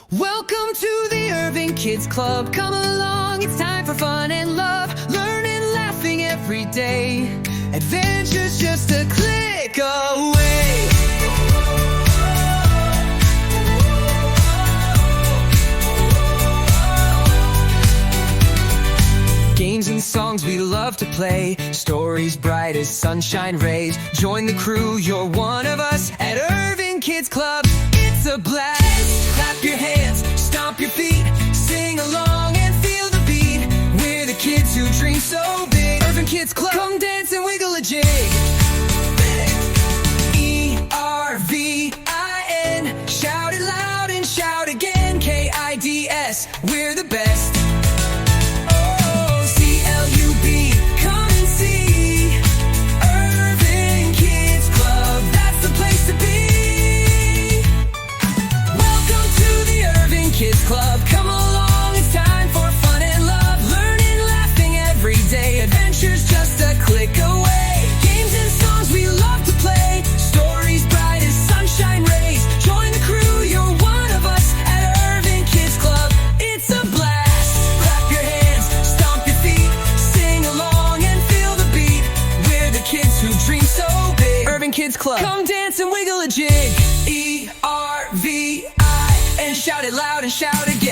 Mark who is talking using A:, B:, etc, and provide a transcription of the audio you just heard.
A: Welcome to the Ervin Kids Club. Come along, it's time for fun and love. Learning, laughing every day. Adventure's just a click away. Games and songs we love to play. Stories bright as sunshine rays. Join the crew, you're one of us. At Ervin Kids Club, it's a blast. Clap your hands, stomp your feet, sing along and feel the beat. We're the kids who dream so big. Ervin Kids Club, come dance and wiggle a jig. E-R-V-I-N, shout it loud and shout again. K-I-D-S, we're the best. C-L-U-B, come and see. Ervin Kids Club, that's the place to be. Welcome to the Ervin Kids Club. Come along, it's time for fun and love. Learning, laughing every day. Adventure's just a click away. Games and songs we love to play. Stories bright as sunshine rays. Join the crew, you're one of us. At Ervin Kids Club, it's a blast. Clap your hands, stomp your feet, sing along and feel the beat. We're the kids who dream so big. Ervin Kids Club, come dance and wiggle a jig. E-R-V-I, and shout it loud and shout again.